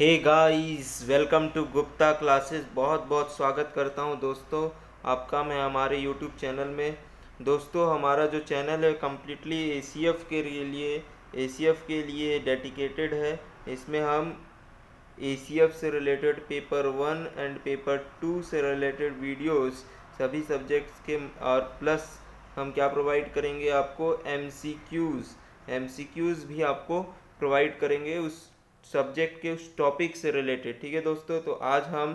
Hey guys, welcome to Gupta classes. बहुत बहुत स्वागत करता हूं दोस्तों आपका मैं हमारे यूट्यूब चैनल में। दोस्तों, हमारा जो चैनल है कम्प्लीटली एसीएफ के लिए डेडिकेटेड है। इसमें हम एसीएफ से रिलेटेड पेपर 1 एंड पेपर 2 से रिलेटेड वीडियोस सभी सब्जेक्ट्स के और प्लस हम क्या प्रोवाइड करेंगे आपको, एमसीक्यूज़ भी आपको प्रोवाइड करेंगे उस सब्जेक्ट के उस टॉपिक से रिलेटेड। ठीक है दोस्तों, तो आज हम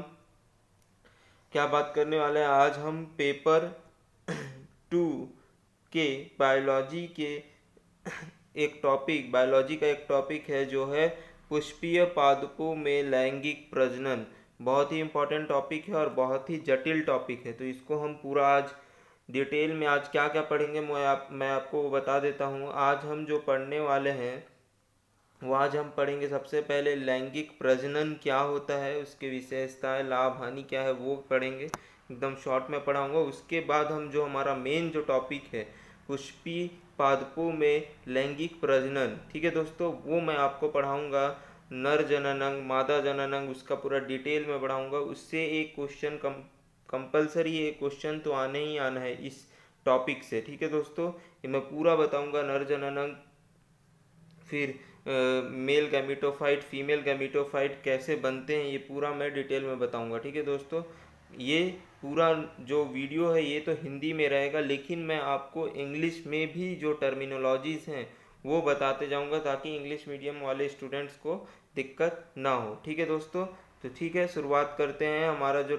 क्या बात करने वाले हैं। आज हम पेपर 2 के बायोलॉजी का एक टॉपिक है जो है पुष्पीय पादपों में लैंगिक प्रजनन। बहुत ही इम्पोर्टेंट टॉपिक है और बहुत ही जटिल टॉपिक है, तो इसको हम पूरा आज डिटेल में आज क्या क्या पढ़ेंगे मैं आपको बता देता हूँ। आज हम जो पढ़ने वाले हैं वो आज हम पढ़ेंगे सबसे पहले लैंगिक प्रजनन क्या होता है, उसके विशेषताएं, लाभ, हानि क्या है, वो पढ़ेंगे। एकदम शॉर्ट में पढ़ाऊंगा। उसके बाद हम जो हमारा मेन जो टॉपिक है पुष्पी पादपों में लैंगिक प्रजनन, ठीक है दोस्तों, वो मैं आपको पढ़ाऊंगा। नर जननांग, मादा जननांग, उसका पूरा डिटेल में पढ़ाऊंगा। उससे एक क्वेश्चन कंपलसरी एक क्वेश्चन तो आने ही आना है इस टॉपिक से। ठीक है दोस्तों, ये मैं पूरा बताऊंगा। नर जननांग, फिर मेल गैमेटोफाइट, फीमेल गैमेटोफाइट कैसे बनते हैं, ये पूरा मैं डिटेल में बताऊंगा। ठीक है दोस्तों, ये पूरा जो वीडियो है ये तो हिंदी में रहेगा, लेकिन मैं आपको इंग्लिश में भी जो टर्मिनोलॉजीज़ हैं वो बताते जाऊंगा ताकि इंग्लिश मीडियम वाले स्टूडेंट्स को दिक्कत ना हो। ठीक है दोस्तों, तो ठीक है, शुरुआत करते हैं। हमारा जो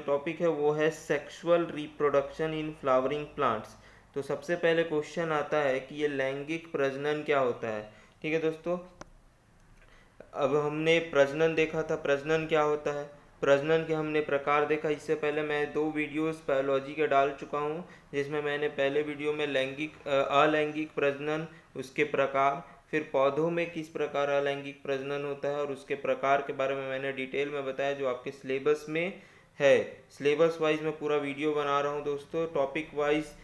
टॉपिक है वो है sexual reproduction in flowering plants. तो सबसे पहले क्वेश्चन आता है कि ये लैंगिक प्रजनन क्या होता है। ठीक है दोस्तों, अब हमने प्रजनन देखा था, प्रजनन क्या होता है, प्रजनन के हमने प्रकार देखा। इससे पहले मैं 2 वीडियोस बायोलॉजी के डाल चुका हूँ, जिसमें मैंने पहले वीडियो में अलैंगिक प्रजनन, उसके प्रकार, फिर पौधों में किस प्रकार अलैंगिक प्रजनन होता है और उसके प्रकार के बारे में मैंने डिटेल में बताया, जो आपके सिलेबस में है। सिलेबस वाइज मैं पूरा वीडियो बना रहा हूँ दोस्तों, टॉपिक वाइज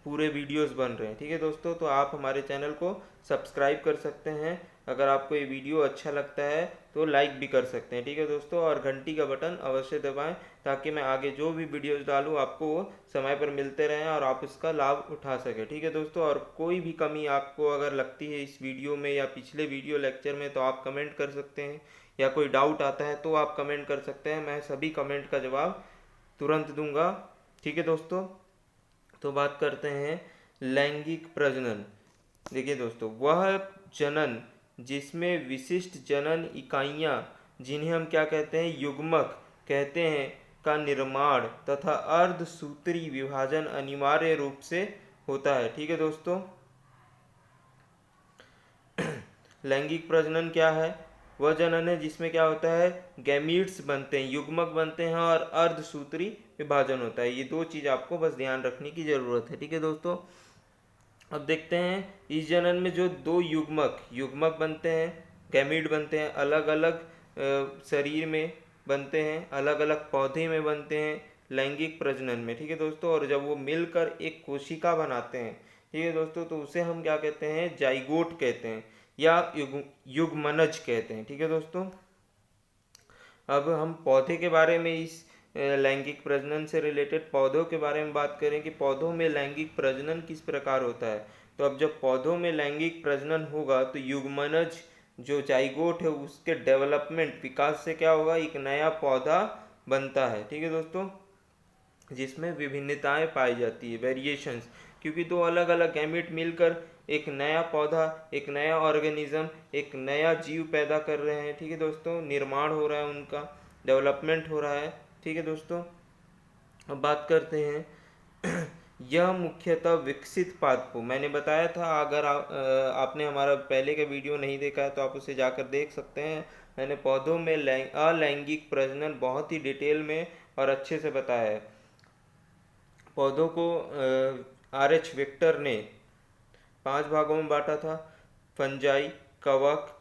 पूरे वीडियोस बन रहे हैं। ठीक है दोस्तों, तो आप हमारे चैनल को सब्सक्राइब कर सकते हैं। अगर आपको ये वीडियो अच्छा लगता है तो लाइक भी कर सकते हैं। ठीक है दोस्तों, और घंटी का बटन अवश्य दबाएं ताकि मैं आगे जो भी वीडियोस डालूँ आपको वो समय पर मिलते रहें और आप इसका लाभ उठा सकें। ठीक है दोस्तों, और कोई भी कमी आपको अगर लगती है इस वीडियो में या पिछले वीडियो लेक्चर में तो आप कमेंट कर सकते हैं, या कोई डाउट आता है तो आप कमेंट कर सकते हैं। मैं सभी कमेंट का जवाब तुरंत दूंगा। ठीक है दोस्तों, तो बात करते हैं लैंगिक प्रजनन। देखिए दोस्तों, वह जनन जिसमें विशिष्ट जनन इकाइयां, जिन्हें हम क्या कहते हैं, युग्मक कहते हैं, का निर्माण तथा अर्धसूत्री विभाजन अनिवार्य रूप से होता है। ठीक है दोस्तों, लैंगिक प्रजनन क्या है, वह जनन है जिसमें क्या होता है, गैमीट्स बनते हैं, युग्मक बनते हैं और अर्धसूत्री विभाजन होता है। ये 2 चीज़ आपको बस ध्यान रखने की ज़रूरत है। ठीक है दोस्तों, अब देखते हैं इस जनन में जो 2 युग्मक बनते हैं, गैमीट बनते हैं, अलग अलग शरीर में बनते हैं, अलग अलग पौधे में बनते हैं लैंगिक प्रजनन में। ठीक है दोस्तों, और जब वो मिलकर एक कोशिका बनाते हैं, ठीक है दोस्तों, तो उसे हम क्या कहते हैं, जाइगोट कहते हैं या युग्मनज कहते हैं। ठीक है दोस्तों, अब हम पौधे के बारे में, इस लैंगिक प्रजनन से रिलेटेड पौधों के बारे में बात करें कि पौधों में लैंगिक प्रजनन किस प्रकार होता है। तो अब जब पौधों में लैंगिक प्रजनन होगा तो युग्मनज जो जाइगोट है उसके डेवलपमेंट, विकास से क्या होगा, एक नया पौधा बनता है। ठीक है दोस्तों, जिसमें विभिन्नताएं पाई जाती है, वेरिएशंस, क्योंकि 2 अलग अलग गैमेट मिलकर एक नया पौधा, एक नया ऑर्गेनिज्म, एक नया जीव पैदा कर रहे हैं। ठीक है दोस्तों, निर्माण हो रहा है, उनका डेवलपमेंट हो रहा है। ठीक है दोस्तों, अब बात करते हैं यह मुख्यतः विकसित पादपों, मैंने बताया था, अगर आपने हमारा पहले का वीडियो नहीं देखा है तो आप उसे जाकर देख सकते हैं। मैंने पौधों में अलैंगिक प्रजनन बहुत ही डिटेल में और अच्छे से बताया है। पौधों को RH विक्टर ने 5 भागों में बांटा था, फंजाई, कवक,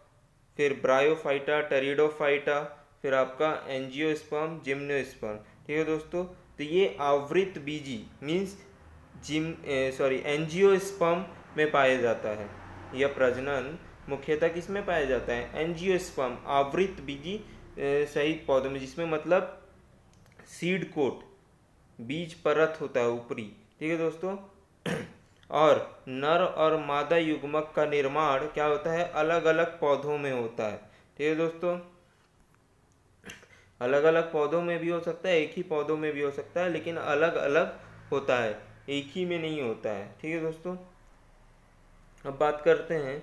फिर ब्रायोफाइटा, टेरिडोफाइटा, फिर आपका एंजियोस्पर्म, जिम्नोस्पर्म। ठीक है दोस्तों, तो ये आवृत बीजी मीन्स एंजियोस्पर्म में पाया जाता है। यह प्रजनन मुख्यतः किसमें पाया जाता है? एंजियोस्पर्म, आवृत बीजी सहित पौधों में, जिसमें मतलब सीड कोट, बीज परत होता है ऊपरी। ठीक है दोस्तों। और नर और मादा युग्मक का निर्माण क्या होता है? अलग अलग पौधों में होता है। ठीक है दोस्तों, अलग अलग पौधों में भी हो सकता है, एक ही पौधों में भी हो सकता है, लेकिन अलग अलग होता है, एक ही में नहीं होता है। ठीक है दोस्तों। अब बात करते हैं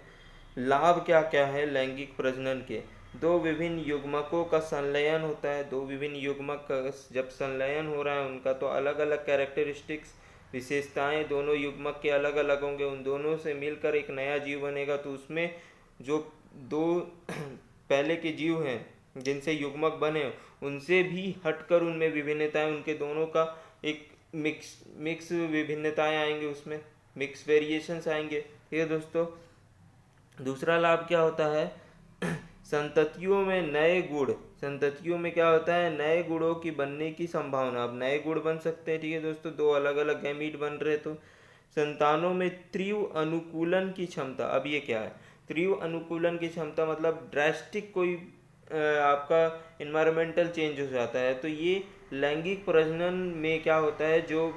लाभ क्या क्या है लैंगिक प्रजनन के। दो विभिन्न युग्मकों का संलयन होता है। दो विभिन्न युग्मक का जब संलयन हो रहा है, उनका तो अलग अलग कैरेक्टरिस्टिक्स, विशेषताएं दोनों युग्मक के अलग अलग होंगे, उन दोनों से मिलकर एक नया जीव बनेगा। तो उसमें जो दो पहले के जीव हैं जिनसे युग्मक बने, उनसे भी हटकर उनमें विभिन्नताएं, उनके दोनों का एक मिक्स मिक्स विभिन्नताएं आएंगे, उसमें मिक्स वेरिएशंस आएंगे। ठीक है दोस्तों। दूसरा लाभ क्या होता है? संततियों में नए गुण, संततियों में क्या होता है? नए गुणों की बनने की संभावना। अब नए गुण बन सकते हैं। ठीक है दोस्तों, दो अलग अलग गैमीट बन रहे तो संतानों में तीव्र अनुकूलन की क्षमता। अब ये क्या है? तीव्र अनुकूलन की क्षमता मतलब ड्रास्टिक कोई आपका इन्वायरमेंटल चेंज हो जाता है, तो ये लैंगिक प्रजनन में क्या होता है? जो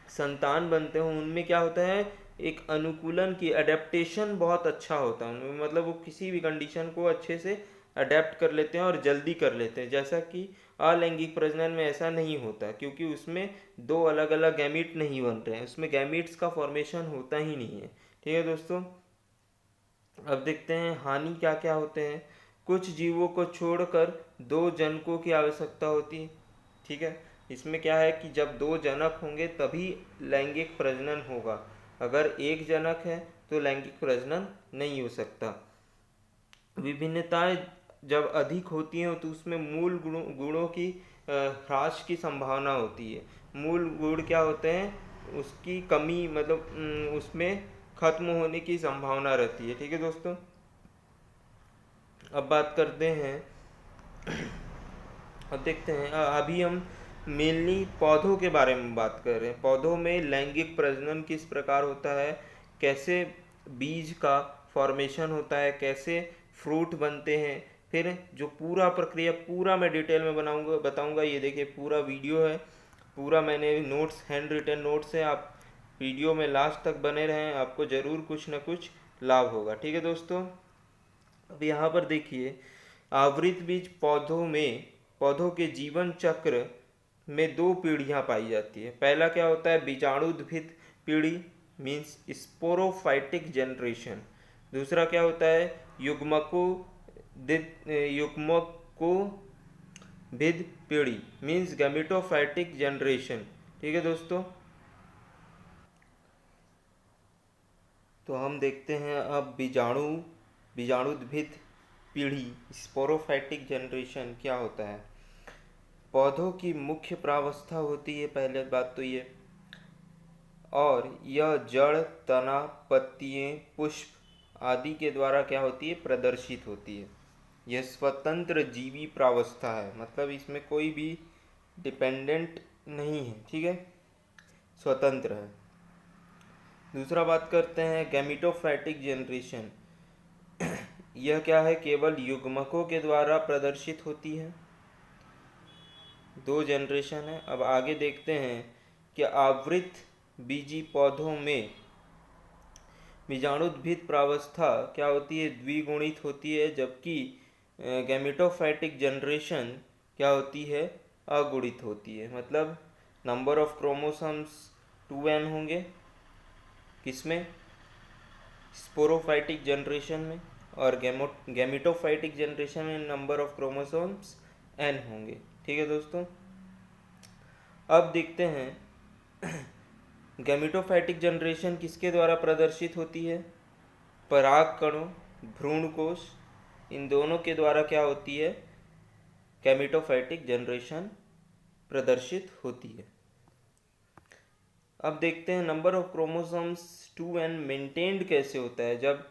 संतान बनते हैं उनमें क्या होता है? एक अनुकूलन की अडेप्टेशन बहुत अच्छा होता है उनमें, मतलब वो किसी भी कंडीशन को अच्छे से अडेप्ट कर लेते हैं और जल्दी कर लेते हैं, जैसा कि अलैंगिक प्रजनन में ऐसा नहीं होता, क्योंकि उसमें दो अलग अलग गैमीट नहीं बन रहे हैं, उसमें गैमीट्स का फॉर्मेशन होता ही नहीं है। ठीक है दोस्तों। अब देखते हैं हानि क्या क्या होते हैं। कुछ जीवों को छोड़कर दो जनकों की आवश्यकता होती है। ठीक है, इसमें क्या है कि जब दो जनक होंगे तभी लैंगिक प्रजनन होगा, अगर एक जनक है तो लैंगिक प्रजनन नहीं हो सकता। विभिन्नताएं जब अधिक होती हैं तो उसमें मूल गुणों की ह्रास की संभावना होती है। मूल गुण क्या होते हैं? उसकी कमी, मतलब उसमें खत्म होने की संभावना रहती है। ठीक है दोस्तों। अब बात करते हैं, अब देखते हैं, अभी हम मेनली पौधों के बारे में बात कर रहे हैं। पौधों में लैंगिक प्रजनन किस प्रकार होता है, कैसे बीज का फॉर्मेशन होता है, कैसे फ्रूट बनते हैं, फिर जो पूरा प्रक्रिया पूरा मैं डिटेल में बताऊंगा। ये देखिए पूरा वीडियो है, पूरा मैंने नोट्स, हैंड रिटन नोट्स है। आप वीडियो में लास्ट तक बने रहें, आपको ज़रूर कुछ ना कुछ लाभ होगा। ठीक है दोस्तों। अब यहाँ पर देखिए, आवृत बीज पौधों के जीवन चक्र में दो पीढ़ियाँ पाई जाती है। पहला क्या होता है? बीजाणुद्भिद पीढ़ी, मीन्स स्पोरोफाइटिक जनरेशन। दूसरा क्या होता है? युग्मकोभिद पीढ़ी, मीन्स गैमेटोफाइटिक जनरेशन। ठीक है दोस्तों। तो हम देखते हैं अब बीजाणुद्भिद पीढ़ी, स्पोरोफाइटिक जनरेशन क्या होता है। पौधों की मुख्य प्रावस्था होती है, पहले बात तो ये, और यह जड़, तना, पत्तियां, पुष्प आदि के द्वारा क्या होती है? प्रदर्शित होती है। यह स्वतंत्र जीवी प्रावस्था है, मतलब इसमें कोई भी डिपेंडेंट नहीं है। ठीक है, स्वतंत्र है। दूसरा बात करते हैं गैमेटोफाइटिक जनरेशन। यह क्या है? केवल युग्मकों के द्वारा प्रदर्शित होती है। दो जनरेशन है। अब आगे देखते हैं कि आवृत बीजी पौधों में बीजाणुद्भिद प्रावस्था क्या होती है? द्विगुणित होती है, जबकि गैमेटोफाइटिक जनरेशन क्या होती है? अगुणित होती है। मतलब नंबर ऑफ क्रोमोसोम्स 2n होंगे, किसमें? स्पोरोफाइटिक जनरेशन में, और गैमेटोफाइटिक जनरेशन में नंबर ऑफ क्रोमोसोम्स n होंगे। ठीक है दोस्तों। अब देखते हैं गैमेटोफाइटिक जनरेशन किसके द्वारा प्रदर्शित होती है? पराग कणों, भ्रूण कोश, इन दोनों के द्वारा क्या होती है? गैमेटोफाइटिक जनरेशन प्रदर्शित होती है। अब देखते हैं number of chromosomes 2n maintained कैसे होता है। जब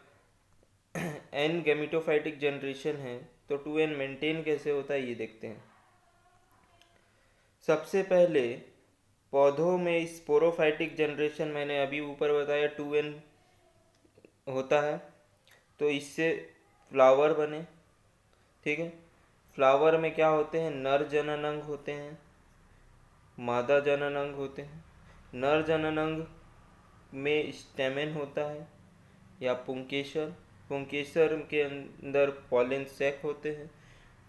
n गैमेटोफाइटिक जनरेशन है तो 2n मेंटेन कैसे होता है, ये देखते हैं। सबसे पहले पौधों में स्पोरोफाइटिक जनरेशन मैंने अभी ऊपर बताया 2n होता है। तो इससे फ्लावर बने। ठीक है, फ्लावर में क्या होते हैं, नर जनन अंग होते हैं, मादा जनन अंग होते हैं। नर जनन अंग में स्टेमेन होता है या पुंकेसर। पुंकेसर के अंदर पॉलन सैक होते हैं।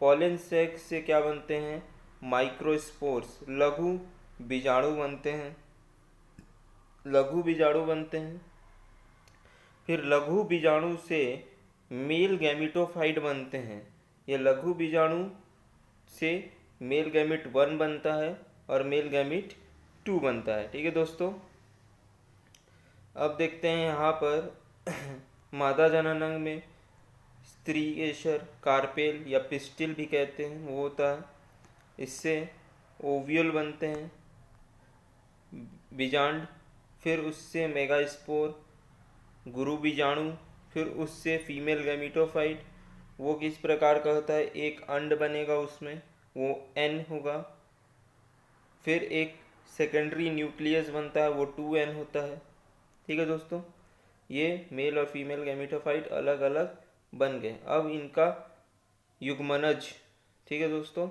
पॉलन सैक से क्या बनते हैं, माइक्रोस्पोर्स, लघु बीजाणु बनते हैं। लघु बीजाणु बनते हैं। फिर लघु बीजाणु से मेल गैमिटोफाइट बनते हैं। ये लघु बीजाणु से मेल गैमिट 1 बनता है और मेल गैमिट 2 बनता है। ठीक है दोस्तों, अब देखते हैं यहाँ पर मादा जननांग में स्त्री केसर, कार्पेल या पिस्टिल भी कहते हैं, वो होता है। इससे ओव्यूल बनते हैं, बीजांड, फिर उससे मेगास्पोर, गुरु बीजाणु, फिर उससे फीमेल गैमिटोफाइट। वो किस प्रकार का होता है, एक अंड बनेगा उसमें, वो एन होगा। फिर एक सेकेंडरी न्यूक्लियस बनता है, वो 2n होता है। ठीक है दोस्तों, ये मेल और फीमेल गैमिटोफाइट अलग अलग बन गए। अब इनका युग्मनज, ठीक है दोस्तों,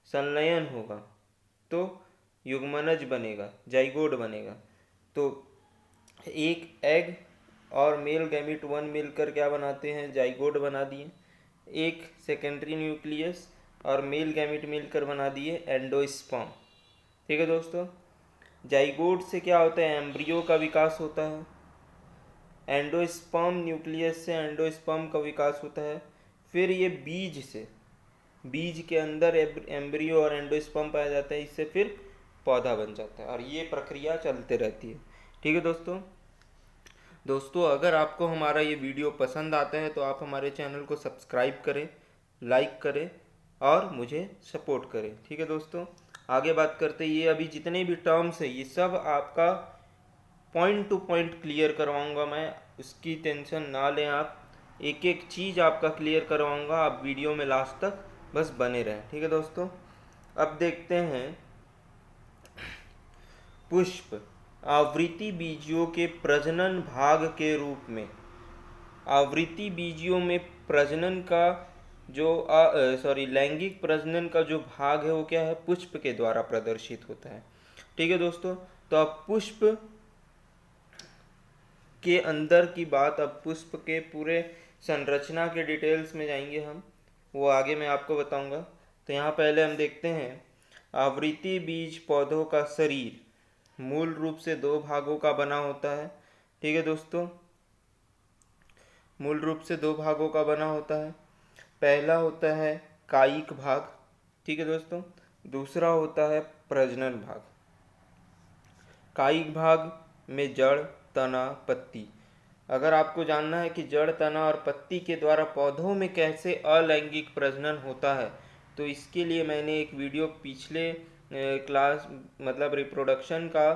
संलयन होगा तो युग्मनज बनेगा, जाइगोट बनेगा। तो एक एग और मेल गैमिट 1 मिलकर क्या बनाते हैं, जाइगोट बना दिए। एक सेकेंडरी न्यूक्लियस और मेल गैमिट मिलकर बना दिए एंडोस्पर्म। ठीक है दोस्तों, जाइगोट से क्या होता है, एम्ब्रियो का विकास होता है। एंडोस्पर्म न्यूक्लियस से एंडोस्पर्म का विकास होता है। फिर ये बीज से, बीज के अंदर एम्ब्रियो और एंडोस्पर्म पाया जाता है, इससे फिर पौधा बन जाता है और ये प्रक्रिया चलते रहती है। ठीक है दोस्तों, अगर आपको हमारा ये वीडियो पसंद आता है तो आप हमारे चैनल को सब्सक्राइब करें, लाइक करें और मुझे सपोर्ट करें। ठीक है दोस्तों, आगे बात करते हैं। ये अभी जितने भी टर्म्स हैं ये सब आपका पॉइंट टू पॉइंट क्लियर करवाऊंगा मैं, उसकी टेंशन ना लें आप। एक एक चीज़ आपका क्लियर करवाऊंगा, आप वीडियो में लास्ट तक बस बने रहें। ठीक है दोस्तों, अब देखते हैं पुष्प आवृत्ति बीजियों के प्रजनन भाग के रूप में। आवृत्ति बीजियों में प्रजनन का जो लैंगिक प्रजनन का जो भाग है वो क्या है, पुष्प के द्वारा प्रदर्शित होता है। ठीक है दोस्तों, तो अब पुष्प के अंदर की बात, अब पुष्प के पूरे संरचना के डिटेल्स में जाएंगे हम, वो आगे मैं आपको बताऊंगा। तो यहाँ पहले हम देखते हैं आवृत्ति बीज पौधों का शरीर मूल रूप से 2 भागों का बना होता है। ठीक है दोस्तों, मूल रूप से 2 भागों का बना होता है। पहला होता है कायिक भाग, ठीक है दोस्तों, दूसरा होता है प्रजनन भाग। कायिक भाग में जड़, तना, पत्ती। अगर आपको जानना है कि जड़, तना और पत्ती के द्वारा पौधों में कैसे अलैंगिक प्रजनन होता है, तो इसके लिए मैंने एक वीडियो पिछले क्लास मतलब रिप्रोडक्शन का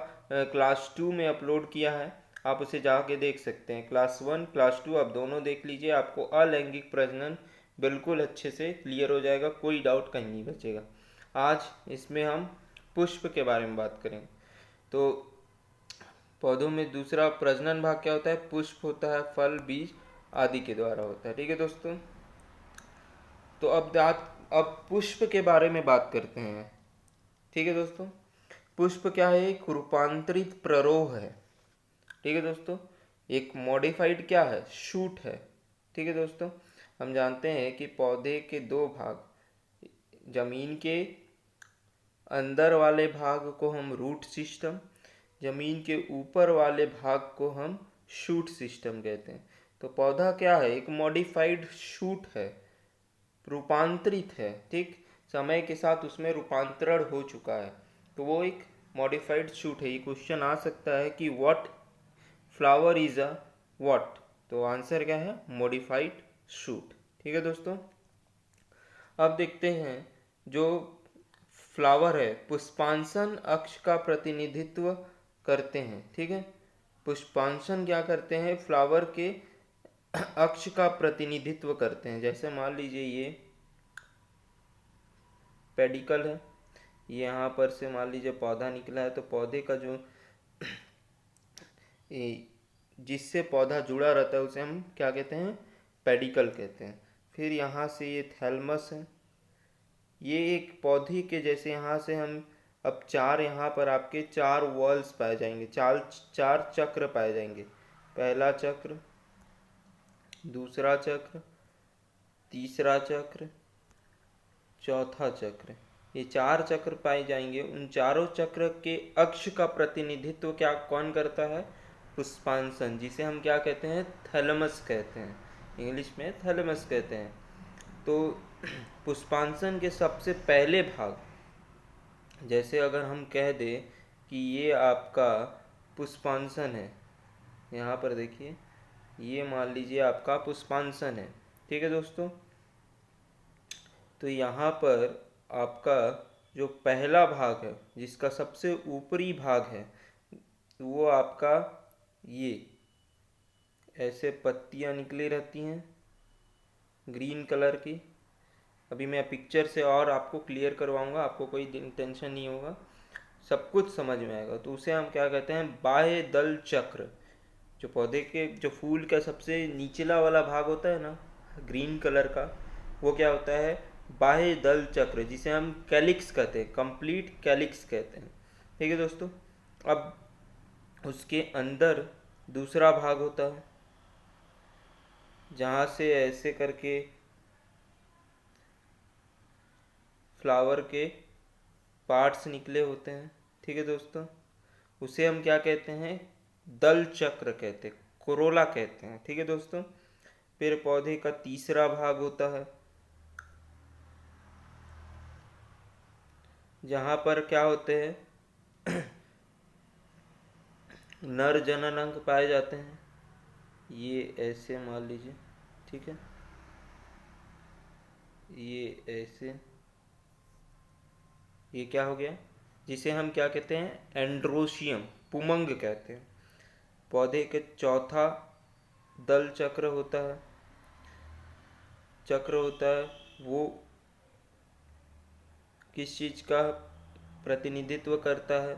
क्लास 2 में अपलोड किया है, आप उसे जाके देख सकते हैं। क्लास 1 क्लास 2 आप दोनों देख लीजिए, आपको अलैंगिक प्रजनन बिल्कुल अच्छे से क्लियर हो जाएगा, कोई डाउट कहीं नहीं बचेगा। आज इसमें हम पुष्प के बारे में बात करेंगे। तो पौधों में दूसरा प्रजनन भाग क्या होता है, पुष्प होता है, फल, बीज आदि के द्वारा होता है। ठीक है दोस्तों, तो अब पुष्प के बारे में बात करते हैं। ठीक है दोस्तों, पुष्प क्या है, एक रूपांतरित प्ररोह है। ठीक है दोस्तों, एक मॉडिफाइड क्या है, शूट है। ठीक है दोस्तों, हम जानते हैं कि पौधे के 2 भाग, जमीन के अंदर वाले भाग को हम रूट सिस्टम, जमीन के ऊपर वाले भाग को हम शूट सिस्टम कहते हैं। तो पौधा क्या है, एक मॉडिफाइड शूट है, रूपांतरित है। ठीक, समय के साथ उसमें रूपांतरण हो चुका है, तो वो एक मॉडिफाइड शूट है। ये क्वेश्चन आ सकता है कि what flower is a what, तो आंसर क्या है, मॉडिफाइड शूट। ठीक है दोस्तों, अब देखते हैं जो फ्लावर है पुष्पांशन अक्ष का प्रतिनिधित्व करते हैं। ठीक है, पुष्पांशन क्या करते हैं, फ्लावर के अक्ष का प्रतिनिधित्व करते हैं। जैसे मान लीजिए ये पेडिकल है, यहाँ पर से मान लीजिए पौधा निकला है, तो पौधे का जो जिससे पौधा जुड़ा रहता है उसे हम क्या कहते हैं, पेडिकल कहते हैं। फिर यहाँ से ये थैलमस है, ये एक पौधे के जैसे यहाँ से हम अब चार यहाँ पर आपके चार वॉल्स पाए जाएंगे, चार चक्र पाए जाएंगे। पहला चक्र, दूसरा चक्र, तीसरा चक्र, चौथा चक्र, ये चार चक्र पाए जाएंगे। उन चारों चक्र के अक्ष का प्रतिनिधित्व क्या कौन करता है? पुष्पांशन, जिसे हम क्या कहते हैं? थैलमस कहते हैं, इंग्लिश में थैलमस कहते हैं। तो पुष्पांशन के सबसे पहले भाग, जैसे अगर हम कह दें कि ये आपका पुष्पांशन है, यहाँ पर देखिए, ये मान लीजिए आपका पुष्पांशन है, ठीक है दोस्तों। तो यहाँ पर आपका जो पहला भाग है, जिसका सबसे ऊपरी भाग है, वो आपका ये ऐसे पत्तियाँ निकली रहती हैं ग्रीन कलर की। अभी मैं पिक्चर से और आपको क्लियर करवाऊंगा, आपको कोई टेंशन नहीं होगा, सब कुछ समझ में आएगा। तो उसे हम क्या कहते हैं? बाह्य दल चक्र। जो पौधे के जो फूल का सबसे निचला वाला भाग होता है ना, ग्रीन कलर का, वो क्या होता है? बाह्य दल चक्र, जिसे हम कैलिक्स कहते हैं, कंप्लीट कैलिक्स कहते हैं, ठीक है दोस्तों। अब उसके अंदर दूसरा भाग होता है, जहाँ से ऐसे करके फ्लावर के पार्ट्स निकले होते हैं, ठीक है दोस्तों। उसे हम क्या कहते हैं? दल चक्र कहते हैं, कोरोला कहते हैं, ठीक है दोस्तों। फिर पौधे का तीसरा भाग होता है, जहाँ पर क्या होते हैं? नर जनन अंग पाए जाते हैं, ये ऐसे मान लीजिए, ठीक है, ये ऐसे, ये क्या हो गया? जिसे हम क्या कहते हैं? एंड्रोशियम, पुमंग कहते हैं। पौधे के चौथा दल चक्र होता है, वो किस चीज का प्रतिनिधित्व करता है?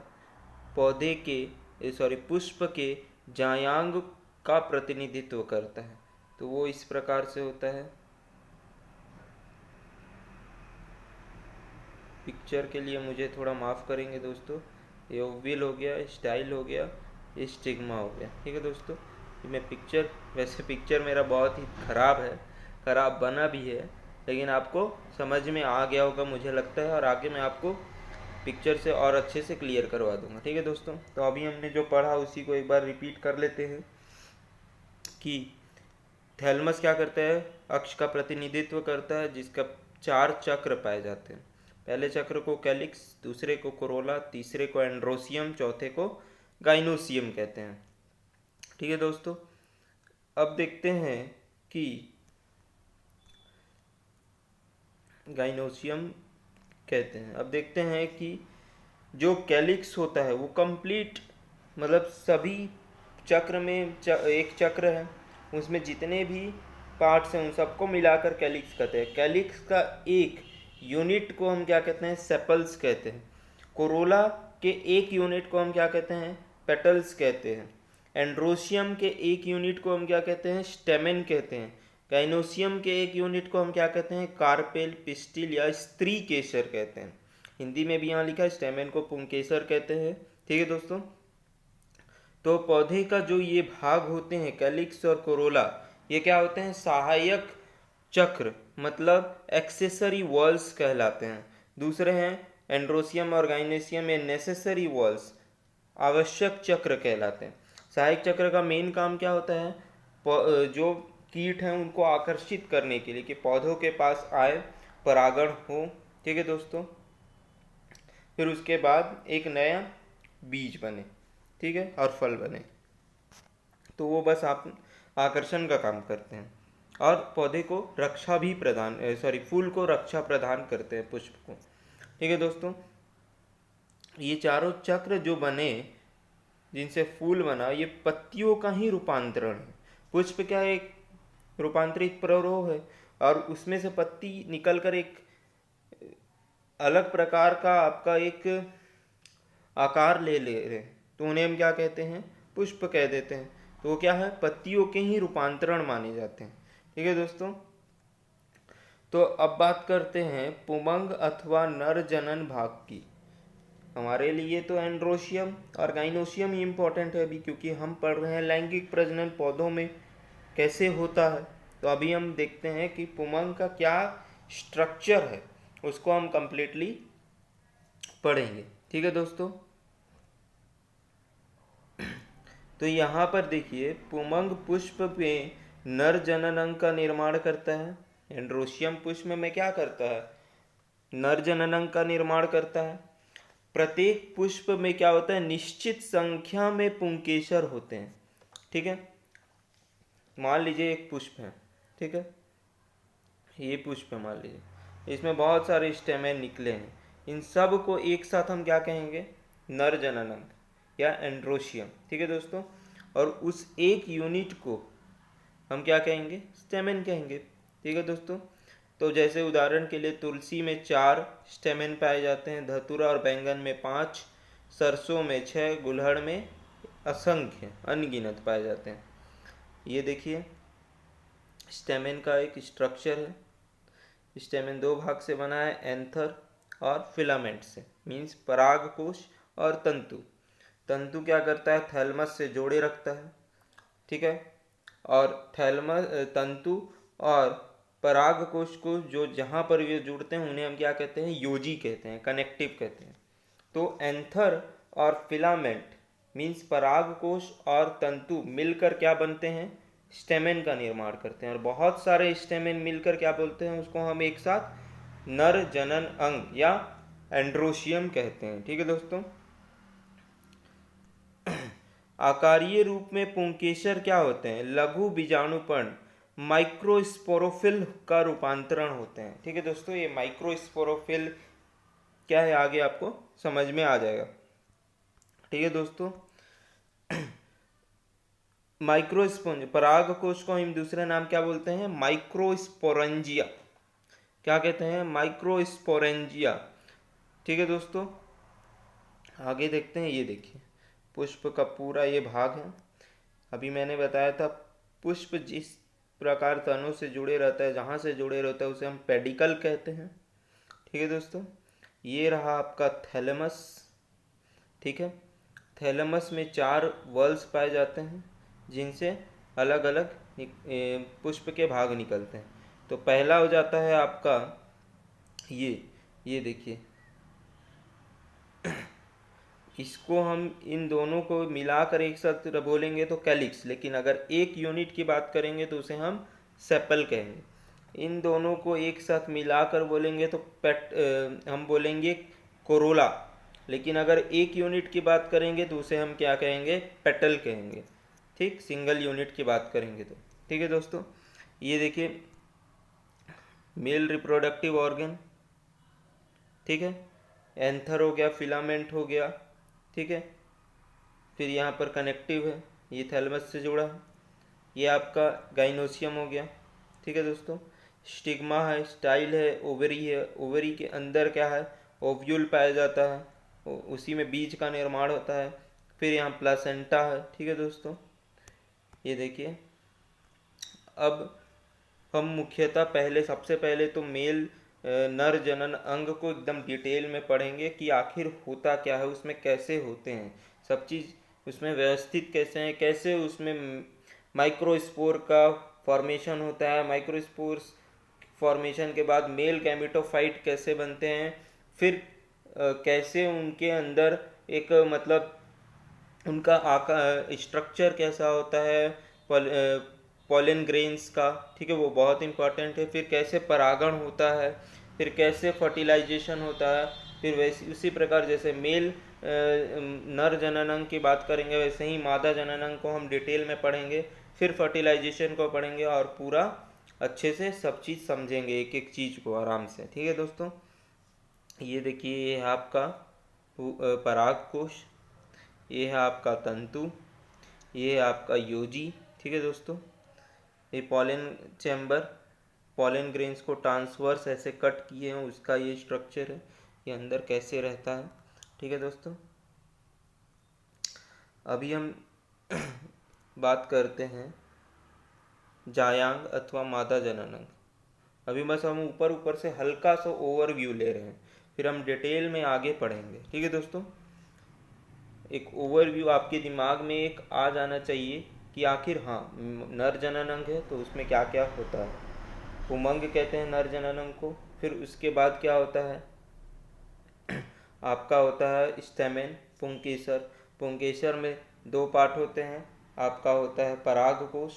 पौधे के पुष्प के जायांग का प्रतिनिधित्व करता है। तो वो इस प्रकार से होता है। पिक्चर के लिए मुझे थोड़ा माफ़ करेंगे दोस्तों, ये ओविल हो गया, स्टाइल हो गया, ये स्टिग्मा हो गया, ठीक है दोस्तों। मैं पिक्चर, वैसे पिक्चर मेरा बहुत ही ख़राब है, ख़राब बना भी है, लेकिन आपको समझ में आ गया होगा मुझे लगता है, और आगे मैं आपको पिक्चर से और अच्छे से क्लियर करवा दूंगा, ठीक है दोस्तों। तो अभी हमने जो पढ़ा उसी को एक बार रिपीट कर लेते हैं कि थैलमस क्या करता है? अक्ष का प्रतिनिधित्व करता है, जिसका चार चक्र पाए जाते हैं। पहले चक्र को कैलिक्स, दूसरे को कोरोला, तीसरे को एंड्रोसियम, चौथे को गाइनोसियम कहते हैं, ठीक है दोस्तों। अब देखते हैं कि गाइनोसियम कहते हैं, अब देखते हैं कि जो कैलिक्स होता है वो कंप्लीट, मतलब सभी चक्र में एक चक्र है, उसमें जितने भी पार्ट्स हैं उन सबको मिलाकर कैलिक्स कहते हैं। कैलिक्स का एक यूनिट को हम क्या कहते हैं? सेपल्स कहते हैं। कोरोला के एक यूनिट को हम क्या कहते हैं? पेटल्स कहते हैं। एंड्रोशियम के एक यूनिट को हम क्या कहते हैं? स्टेमेन कहते हैं। गाइनोसियम के एक यूनिट को हम क्या कहते हैं? कार्पेल, पिस्टिल या स्त्री केसर कहते हैं। हिंदी में भी यहाँ लिखा है, स्टेमेन को पुंकेसर कहते हैं, ठीक है दोस्तों। तो पौधे का जो ये भाग होते हैं कैलिक्स और कोरोला, ये क्या होते हैं? सहायक चक्र, मतलब एक्सेसरी वॉल्स कहलाते हैं। दूसरे हैं एंड्रोसियम और गाइनेसियम, ये नेसेसरी वॉल्स, आवश्यक चक्र कहलाते हैं। सहायक चक्र का मेन काम क्या होता है? जो कीट हैं उनको आकर्षित करने के लिए, कि पौधों के पास आए, परागण हो, ठीक है दोस्तों, फिर उसके बाद एक नया बीज बने, ठीक है, और फल बने। तो वो बस आप आकर्षण का काम करते हैं, और पौधे को रक्षा भी फूल को रक्षा प्रदान करते हैं, पुष्प को, ठीक है दोस्तों। ये चारों चक्र जो बने, जिनसे फूल बना, ये पत्तियों का ही रूपांतरण है। पुष्प क्या है? एक रूपांतरित प्ररोह है, और उसमें से पत्ती निकलकर एक अलग प्रकार का आपका एक आकार ले रहे हैं, तो उन्हें हम क्या कहते हैं? पुष्प कह देते हैं। तो वो क्या है? पत्तियों के ही रूपांतरण माने जाते हैं, ठीक है दोस्तों। तो अब बात करते हैं पुमंग अथवा नर जनन भाग की। हमारे लिए तो एंड्रोशियम और गाइनोशियम ही इम्पोर्टेंट है अभी, क्योंकि हम पढ़ रहे हैं लैंगिक प्रजनन पौधों में कैसे होता है। तो अभी हम देखते हैं कि पुमंग का क्या स्ट्रक्चर है, उसको हम कंप्लीटली पढ़ेंगे। ठीक है दोस्तों। तो यहाँ पर देखिए, पुमंग पुष्प में नर जनन अंग का निर्माण करता है। एंड्रोशियम पुष्प में क्या करता है? नर जनन अंग का निर्माण करता है। प्रत्येक पुष्प में क्या होता है? निश्चित संख्या में पुंकेसर होते हैं। ठीक है, मान लीजिए एक पुष्प है, ठीक है, ये पुष्प है, मान लीजिए इसमें बहुत सारे स्टेमेन निकले हैं। इन सब को एक साथ हम क्या कहेंगे? नर जनन अंग या एंड्रोशियम। ठीक है दोस्तों। और उस एक यूनिट को हम क्या कहेंगे? स्टेमेन कहेंगे। ठीक है दोस्तों। तो जैसे उदाहरण के लिए तुलसी में 4 स्टेमेन पाए जाते हैं, धतूरा और बैंगन में 5, सरसों में 6, गुलहड़ में असंख्य अनगिनत पाए जाते हैं। ये देखिए, स्टेमेन का एक स्ट्रक्चर है। स्टेमेन 2 भाग से बना है, एंथर और फिलामेंट से, मीन्स परागकोश और तंतु। तंतु क्या करता है? थैलमस से जोड़े रखता है। ठीक है, और थैलमस तंतु और परागकोश को जो जहाँ पर ये जुड़ते हैं उन्हें हम क्या कहते हैं? योजी कहते हैं, कनेक्टिव कहते हैं। तो एंथर और फिलामेंट मीन्स परागकोश और तंतु मिलकर क्या बनते हैं? स्टेमेन का निर्माण करते हैं। और बहुत सारे स्टेमेन मिलकर क्या बोलते हैं? उसको हम एक साथ नर जनन अंग या एंड्रोशियम कहते हैं। ठीक है दोस्तों। आकारीय रूप में पुंकेसर क्या होते हैं? लघु बीजाणुपर्ण माइक्रोस्पोरोफिल का रूपांतरण होते हैं। ठीक है दोस्तों, ये माइक्रोस्पोरोफिल क्या है आगे आपको समझ में आ जाएगा। ठीक है दोस्तों। माइक्रोस्पोंज, परागकोश को हम दूसरा नाम क्या बोलते हैं? माइक्रोस्पोरेंजिया। क्या कहते हैं? माइक्रोस्पोरेंजिया। ठीक है दोस्तों, आगे देखते हैं। ये देखिए, पुष्प का पूरा ये भाग है। अभी मैंने बताया था पुष्प जिस प्रकार तनों से जुड़े रहता है, जहाँ से जुड़े रहता है उसे हम पेडिकल कहते हैं। ठीक है दोस्तों। ये रहा आपका थैलेमस। ठीक है, थैलेमस में 4 वल्स पाए जाते हैं जिनसे अलग अलग पुष्प के भाग निकलते हैं। तो पहला हो जाता है आपका ये देखिए, इसको हम इन दोनों को मिलाकर एक साथ बोलेंगे तो कैलिक्स, लेकिन अगर एक यूनिट की बात करेंगे तो उसे हम सेपल कहेंगे। इन दोनों को एक साथ मिलाकर बोलेंगे तो हम बोलेंगे कोरोला, लेकिन अगर एक यूनिट की बात करेंगे तो उसे हम क्या कहेंगे? पेटल कहेंगे। ठीक, सिंगल यूनिट की बात करेंगे तो। ठीक है दोस्तों, ये देखिए मेल रिप्रोडक्टिव ऑर्गन। ठीक है, एंथर हो गया, फिलामेंट हो गया। ठीक है, फिर यहाँ पर कनेक्टिव है, ये थैलेमस से जुड़ा है। ये आपका गाइनोसियम हो गया। ठीक है दोस्तों, स्टिग्मा है, स्टाइल है, ओवरी है। ओवरी के अंदर क्या है? ओव्यूल पाया जाता है, उसी में बीज का निर्माण होता है। फिर यहाँ प्लासेंटा है। ठीक है दोस्तों, ये देखिए। अब हम मुख्यतः सबसे पहले तो मेल नर जनन अंग को एकदम डिटेल में पढ़ेंगे कि आखिर होता क्या है, उसमें कैसे होते हैं सब चीज़, उसमें व्यवस्थित कैसे हैं, कैसे उसमें माइक्रोस्पोर का फॉर्मेशन होता है, माइक्रोस्पोर फॉर्मेशन के बाद मेल गैमेटोफाइट कैसे बनते हैं, फिर कैसे उनके अंदर एक मतलब उनका आकार स्ट्रक्चर कैसा होता है, पॉलन ग्रेन्स का। ठीक है, वो बहुत इंपॉर्टेंट है। फिर कैसे परागण होता है, फिर कैसे फर्टिलाइजेशन होता है। फिर वैसे उसी प्रकार जैसे मेल नर जननांग की बात करेंगे, वैसे ही मादा जननांग को हम डिटेल में पढ़ेंगे। फिर फर्टिलाइजेशन को पढ़ेंगे और पूरा अच्छे से सब चीज़ समझेंगे, एक एक चीज़ को आराम से। ठीक है दोस्तों, ये देखिए, ये है आपका पराग कोश, ये है आपका तंतु, ये है आपका योजी। ठीक है दोस्तों, ये पॉलन चैम्बर, पॉलन ग्रेन्स को ट्रांसवर्स ऐसे कट किए हैं, उसका ये स्ट्रक्चर है, ये अंदर कैसे रहता है। ठीक है दोस्तों, अभी हम बात करते हैं जायांग अथवा मादा जननांग। अभी बस हम ऊपर ऊपर से हल्का सा ओवरव्यू ले रहे हैं, फिर हम डिटेल में आगे पढ़ेंगे। ठीक है दोस्तों, एक ओवरव्यू आपके दिमाग में एक आ जाना चाहिए कि आखिर हाँ नर जननांग है तो उसमें क्या क्या होता है। उमंग कहते हैं नर जननांग को। फिर उसके बाद क्या होता है, आपका होता है स्टेमेन, पुंकेसर। पुंकेसर में दो पार्ट होते हैं, आपका होता है परागकोश,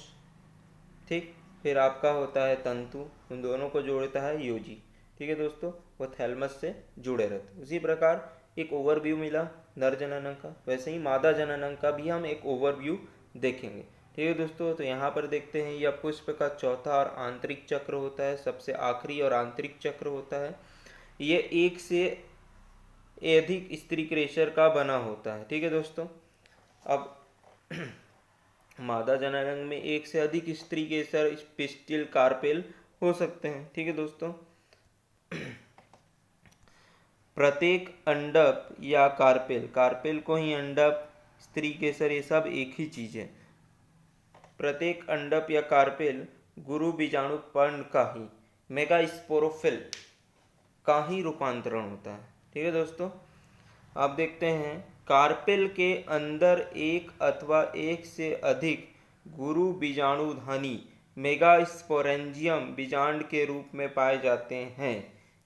ठीक। फिर आपका होता है तंतु, उन दोनों को जोड़ता है योजी। ठीक है दोस्तों, वो थैलमस से जुड़े रहते। उसी प्रकार एक ओवरव्यू मिला नर जननांग का, वैसे ही मादा जननांग का भी हम एक ओवरव्यू देखेंगे। ठीक है दोस्तों, तो यहाँ पर देखते हैं यह पुष्प का चौथा और आंतरिक चक्र होता है, सबसे आखिरी और आंतरिक चक्र होता है। ये एक से अधिक स्त्री केसर का बना होता है। ठीक है दोस्तों, अब मादा जननांग में एक से अधिक स्त्री केसर, पिस्टिल, कार्पेल हो सकते हैं। ठीक है दोस्तों, प्रत्येक अंडप या कार्पेल, कार्पेल को ही अंडप, स्त्री केसर, ये सब एक ही चीज है। प्रत्येक अंडप या कार्पेल गुरु बीजाणु पर्ण का ही, मेगास्पोरोफिल का ही रूपांतरण होता है। ठीक है दोस्तों, आप देखते हैं कार्पेल के अंदर एक अथवा एक से अधिक गुरु बीजाणुधानी मेगास्पोरेंजियम बीजांड के रूप में पाए जाते हैं।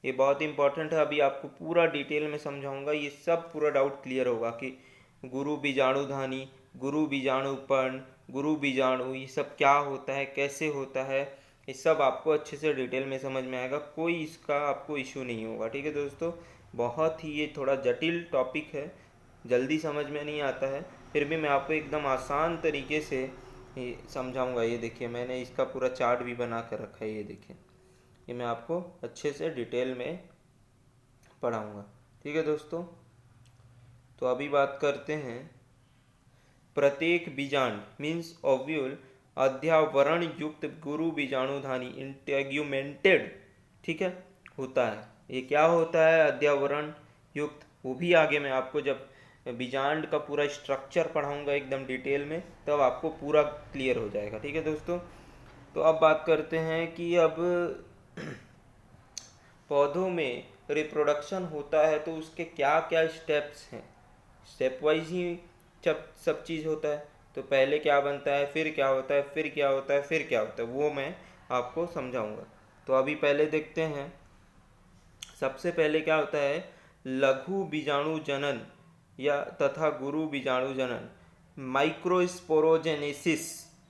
ये बहुत इंपॉर्टेंट है, अभी आपको पूरा डिटेल में समझाऊंगा, ये सब पूरा डाउट क्लियर होगा कि गुरु बीजाणुधानी, गुरु बीजाणुपर्ण, गुरु बीजाणु, ये सब क्या होता है, कैसे होता है, ये सब आपको अच्छे से डिटेल में समझ में आएगा, कोई इसका आपको इशू नहीं होगा। ठीक है दोस्तों, बहुत ही ये थोड़ा जटिल टॉपिक है, जल्दी समझ में नहीं आता है, फिर भी मैं आपको एकदम आसान तरीके से समझाऊंगा। ये देखिए, मैंने इसका पूरा चार्ट भी बना कर रखा है, ये देखिए, ये मैं आपको अच्छे से डिटेल में पढ़ाऊंगा। ठीक है दोस्तों, तो अभी बात करते हैं प्रत्येक बीजांड मीन्स ओव्यूल अध्यावरण युक्त गुरु बीजाणुधानी इंटेग्यूमेंटेड, ठीक है, होता है। ये क्या होता है अध्यावरण युक्त, वो भी आगे मैं आपको जब बीजांड का पूरा स्ट्रक्चर पढ़ाऊंगा एकदम डिटेल में, तब आपको पूरा क्लियर हो जाएगा। ठीक है दोस्तों, तो अब बात करते हैं कि अब पौधों में रिप्रोडक्शन होता है तो उसके क्या क्या स्टेप्स हैं, स्टेप वाइज ही सब चीज़ होता है। तो पहले क्या बनता है, फिर क्या होता है, फिर क्या होता है, फिर क्या होता है, वो मैं आपको समझाऊंगा। तो अभी पहले देखते हैं, सबसे पहले क्या होता है, लघु बीजाणु जनन या तथा गुरु बीजाणु जनन, माइक्रोस्पोरोजेनेसिस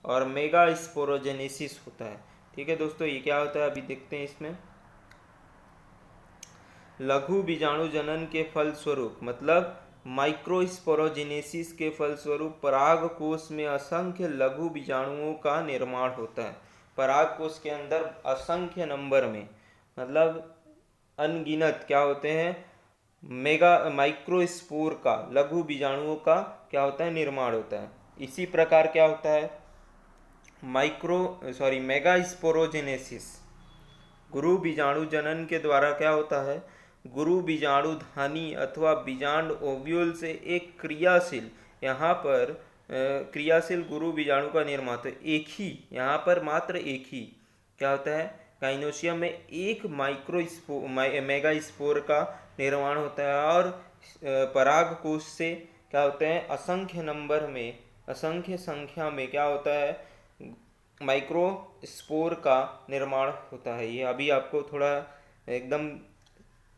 और मेगा स्पोरोजेनेसिस होता है। ठीक है दोस्तों, ये क्या होता है अभी देखते हैं। इसमें लघु बीजाणु जनन के फलस्वरूप, मतलब माइक्रोस्पोरोजेनेसिस के फलस्वरूप पराग कोश में असंख्य लघु बीजाणुओं का निर्माण होता है। पराग कोश के अंदर असंख्य नंबर में, मतलब अनगिनत क्या होते हैं, माइक्रोस्पोर का, लघु बीजाणुओं का क्या होता है, निर्माण होता है। इसी प्रकार क्या होता है, मेगास्पोरोजेनेसिस, गुरु बीजाणु जनन के द्वारा क्या होता है, गुरु बीजाणुधानी अथवा बीजांड ओव्यूल से एक क्रियाशील, यहाँ पर क्रियाशील गुरु बीजाणु का निर्माण, तो एक ही, यहाँ पर मात्र एक ही क्या होता है, काइनोशियम में एक मेगास्पोर का निर्माण होता है। और पराग कोश से क्या होते हैं, असंख्य नंबर में, असंख्य संख्या में क्या होता है, माइक्रोस्पोर का निर्माण होता है। ये अभी आपको थोड़ा एकदम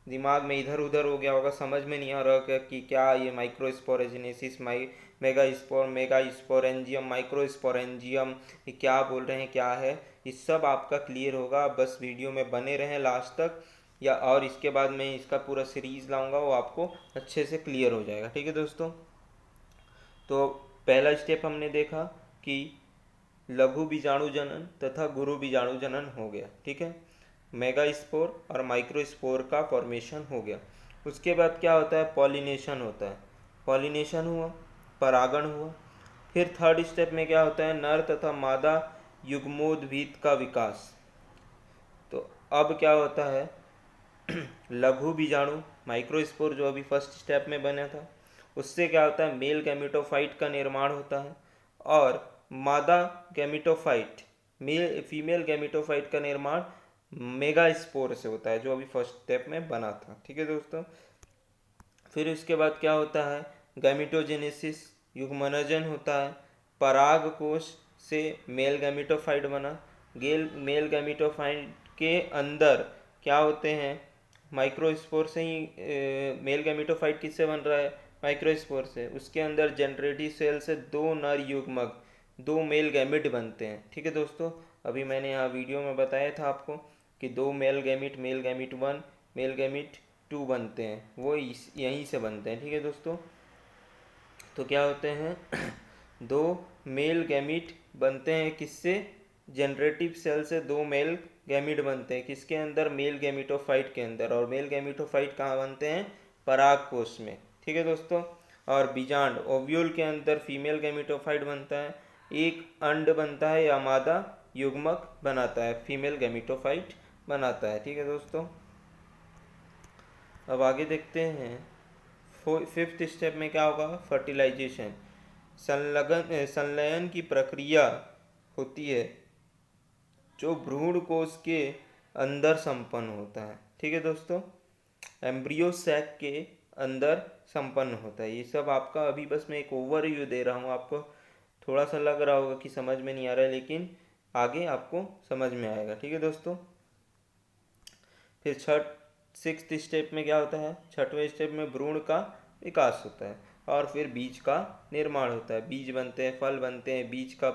दिमाग में इधर उधर हो गया होगा, समझ में नहीं आ रहा कि क्या ये माइक्रोस्पोरोजेनेसिस, मेगास्पोरेंजियम, माइक्रोस्पोरेंजियम, ये क्या बोल रहे हैं, क्या है, ये सब आपका क्लियर होगा। बस वीडियो में बने रहें लास्ट तक, या और इसके बाद मैं इसका पूरा सीरीज लाऊंगा, वो आपको अच्छे से क्लियर हो जाएगा। ठीक है दोस्तों, तो पहला स्टेप हमने देखा कि लघु बीजाणु जनन तथा गुरु बीजाणु जनन हो गया। ठीक है, मेगास्पोर और माइक्रोस्पोर का फॉर्मेशन हो गया। उसके बाद क्या होता है, पॉलिनेशन होता है, पॉलिनेशन हुआ, परागण हुआ। फिर थर्ड स्टेप में क्या होता है, नर तथा मादा युग्मोद्भिद का विकास। तो अब क्या होता है, लघु बीजाणु माइक्रोस्पोर जो अभी फर्स्ट स्टेप में बना था, उससे क्या होता है, मेल गैमेटोफाइट का निर्माण होता है, और मादा गैमेटोफाइट फीमेल गैमेटोफाइट का निर्माण मेगास्पोर से होता है, जो अभी फर्स्ट स्टेप में बना था। ठीक है दोस्तों। फिर उसके बाद क्या होता है, गैमेटोजेनेसिस, युग्मनजन होता है। पराग कोश से मेल गैमेटोफाइट बना। मेल गैमेटोफाइट के अंदर क्या होते हैं, माइक्रोस्पोर से ही मेल गैमेटोफाइट किससे बन रहा है, माइक्रोस्पोर से। उसके अंदर जनरेटिव सेल से दो नर युग्मक, दो मेल गैमेट बनते हैं। ठीक है दोस्तों। अभी मैंने यहाँ वीडियो में बताया था आपको कि दो मेल गैमेट 1, मेल गैमेट 2 बनते हैं, वो यहीं से बनते हैं। ठीक है दोस्तों। तो क्या होते हैं दो मेल गैमेट बनते हैं किससे, जनरेटिव सेल से दो मेल गैमेट बनते हैं किसके अंदर, मेल गैमेटोफाइट के अंदर। और मेल गैमेटोफाइट कहाँ बनते हैं, पराग कोश में। ठीक है दोस्तों। और बीजांड, ओव्यूल के अंदर फीमेल गैमेटोफाइट बनता है, एक अंड बनता है या मादा युग्मक बनाता है, फीमेल गैमेटोफाइट बनाता है। ठीक है दोस्तों। अब आगे देखते हैं, फिफ्थ स्टेप में क्या होगा, फर्टिलाइजेशन, संलयन की प्रक्रिया होती है जो भ्रूण कोश के अंदर संपन्न होता है। ठीक है दोस्तों। एम्ब्रियो सैक के अंदर संपन्न होता है। ये सब आपका अभी बस मैं एक ओवरव्यू दे रहा हूँ, आपको थोड़ा सा लग रहा होगा कि समझ में नहीं आ रहा है, लेकिन आगे आपको समझ में आएगा। ठीक है दोस्तों। फिर सिक्स्थ स्टेप में क्या होता है, छठवें स्टेप में भ्रूण का विकास होता है और फिर बीज का निर्माण होता है। बीज बनते हैं, फल बनते हैं, बीज का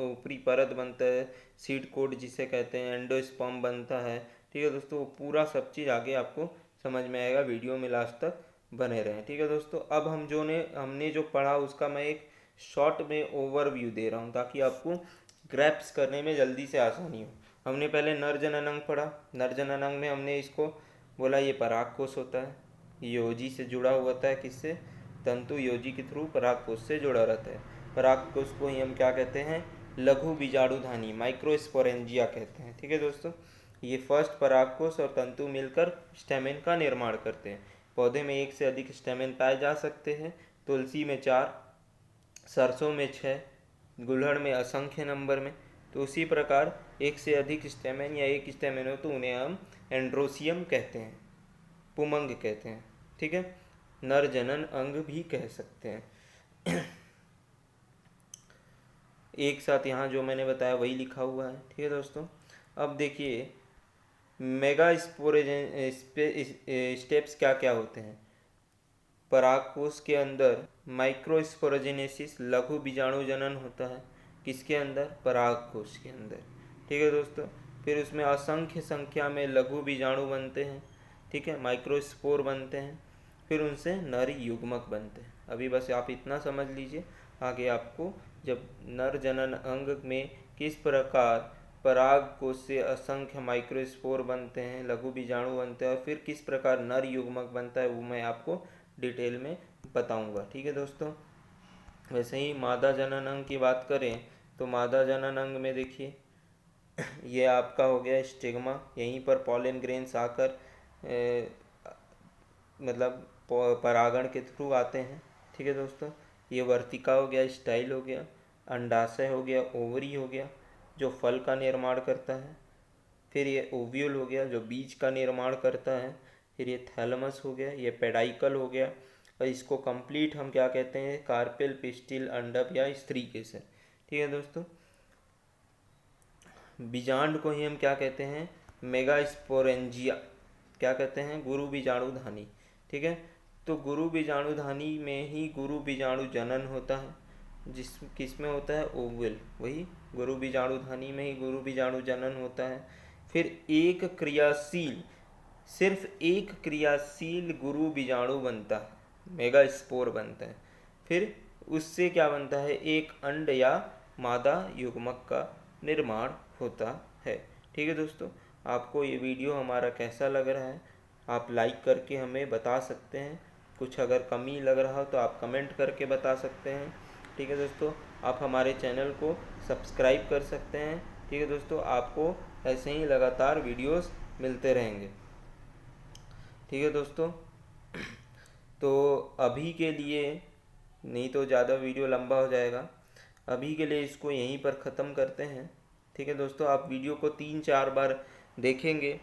ऊपरी परत बनता है, सीड कोड जिसे कहते हैं, एंडोस्पर्म बनता है। ठीक है दोस्तों। वो पूरा सब चीज़ आगे आपको समझ में आएगा, वीडियो में लास्ट तक बने रहें। ठीक है दोस्तों। अब हमने जो पढ़ा उसका मैं एक शॉर्ट में ओवरव्यू दे रहा हूँ ताकि आपको ग्रैप्स करने में जल्दी से आसानी हो। हमने पहले नर जननांग पढ़ा। नर जननांग में हमने इसको बोला ये पराग कोश होता है, योजी से जुड़ा हुआ होता है, किससे, तंतु योजी के थ्रू पराग कोश से जुड़ा रहता है। पराग कोश को ही हम क्या कहते हैं, लघु बीजाणुधानी, माइक्रोस्पोरेंजिया कहते हैं। ठीक है दोस्तों। ये फर्स्ट पराग कोश और तंतु मिलकर स्टेमेन का निर्माण करते हैं। पौधे में एक से अधिक स्टेमेन पाए जा सकते हैं। तुलसी में 4, सरसों में 6, गुलहड़ में असंख्य नंबर में। तो उसी प्रकार एक से अधिक स्टेमेन या एक स्टेमेन हो तो उन्हें हम एंड्रोसियम कहते हैं, पुमंग कहते हैं। ठीक है। नर जनन अंग भी कह सकते हैं। एक साथ यहाँ जो मैंने बताया वही लिखा हुआ है। ठीक है दोस्तों। अब देखिए मेगा स्टेप्स क्या क्या होते हैं। परागकोश के अंदर माइक्रोस्पोरोजेनेसिस, लघु बीजाणु जनन होता है, किसके अंदर, परागकोश के अंदर। ठीक है दोस्तों। फिर उसमें असंख्य संख्या में लघु बीजाणु बनते हैं। ठीक है, माइक्रोस्पोर बनते हैं, फिर उनसे नर युग्मक बनते हैं। अभी बस आप इतना समझ लीजिए, आगे आपको जब नर जनन अंग में किस प्रकार पराग कोश से असंख्य माइक्रोस्पोर बनते हैं, लघु बीजाणु बनते हैं और फिर किस प्रकार नर युग्मक बनता है वो मैं आपको डिटेल में बताऊंगा। ठीक है दोस्तों। वैसे ही मादा जनन अंग की बात करें तो मादा जनन अंग में देखिए ये आपका हो गया स्टिग्मा, यहीं पर पॉलन ग्रेन्स आकर मतलब परागण के थ्रू आते हैं। ठीक है दोस्तों। ये वर्तिका हो गया, स्टाइल हो गया, अंडाशय हो गया, ओवरी हो गया जो फल का निर्माण करता है। फिर ये ओव्यूल हो गया जो बीज का निर्माण करता है। फिर ये थैलमस हो गया, ये पेडाइकल हो गया और इसको कंप्लीट हम क्या कहते हैं, कार्पेल, पिस्टिल, अंडप या स्त्री केसर। ठीक है दोस्तों। बीजांड को ही हम क्या कहते हैं, मेगास्पोरेंजिया, क्या कहते हैं, गुरु बीजाणुधानी। ठीक है। तो गुरु बीजाणुधानी में ही गुरु बीजाणु जनन होता है, किस में होता है, ओवल, वही गुरु बीजाणुधानी में ही गुरु बीजाणु जनन होता है। फिर सिर्फ एक क्रियाशील गुरु बीजाणु बनता है, मेगास्पोर बनता है। फिर उससे क्या बनता है, एक अंड या मादा युग्मक का निर्माण होता है। ठीक है दोस्तों। आपको ये वीडियो हमारा कैसा लग रहा है आप लाइक करके हमें बता सकते हैं। कुछ अगर कमी लग रहा हो तो आप कमेंट करके बता सकते हैं। ठीक है दोस्तों। आप हमारे चैनल को सब्सक्राइब कर सकते हैं। ठीक है दोस्तों। आपको ऐसे ही लगातार वीडियोस मिलते रहेंगे। ठीक है दोस्तों। तो अभी के लिए, नहीं तो ज़्यादा वीडियो लंबा हो जाएगा, अभी के लिए इसको यहीं पर ख़त्म करते हैं। ठीक है दोस्तों, आप वीडियो को 3-4 बार देखेंगे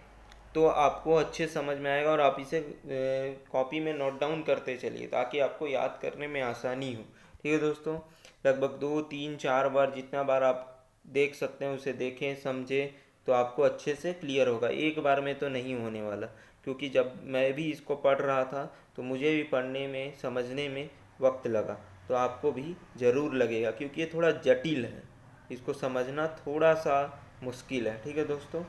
तो आपको अच्छे समझ में आएगा, और आप इसे कॉपी में नोट डाउन करते चलिए ताकि आपको याद करने में आसानी हो। ठीक है दोस्तों, लगभग 2-3-4 बार, जितना बार आप देख सकते हैं उसे देखें, समझें, तो आपको अच्छे से क्लियर होगा। एक बार में तो नहीं होने वाला, क्योंकि जब मैं भी इसको पढ़ रहा था तो मुझे भी पढ़ने में, समझने में वक्त लगा, तो आपको भी ज़रूर लगेगा, क्योंकि ये थोड़ा जटिल है, इसको समझना थोड़ा सा मुश्किल है। ठीक है दोस्तों,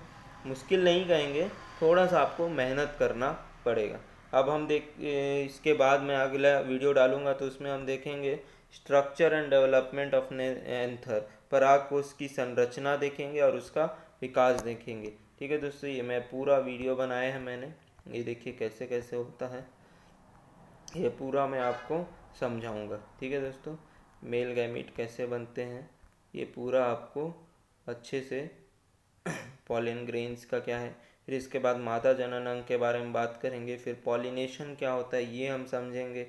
मुश्किल नहीं कहेंगे, थोड़ा सा आपको मेहनत करना पड़ेगा। अब हम इसके बाद मैं अगला वीडियो डालूंगा तो उसमें हम देखेंगे structure and development of anther, परागकोश की संरचना देखेंगे और उसका विकास देखेंगे। ठीक है दोस्तों, ये मैं पूरा वीडियो बनाया है मैंने, ये देखिए कैसे कैसे होता है, ये पूरा मैं आपको समझाऊंगा। ठीक है दोस्तों, मेल गैमीट कैसे बनते हैं ये पूरा आपको अच्छे से, पॉलन ग्रेन्स का क्या है, फिर इसके बाद मादा जनन अंग के बारे में बात करेंगे, फिर पॉलिनेशन क्या होता है ये हम समझेंगे।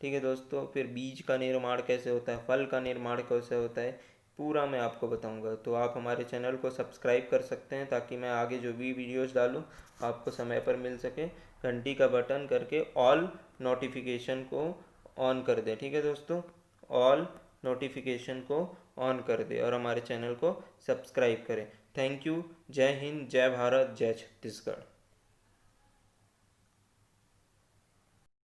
ठीक है दोस्तों, फिर बीज का निर्माण कैसे होता है, फल का निर्माण कैसे होता है, पूरा मैं आपको बताऊंगा। तो आप हमारे चैनल को सब्सक्राइब कर सकते हैं ताकि मैं आगे जो भी वीडियोस डालूं आपको समय पर मिल सके। घंटी का बटन करके ऑल नोटिफिकेशन को ऑन कर दें। ठीक है दोस्तों, ऑल नोटिफिकेशन को ऑन कर दे और हमारे चैनल को सब्सक्राइब करें। Thank you. जय हिंद, जय भारत, जय छत्तीसगढ़।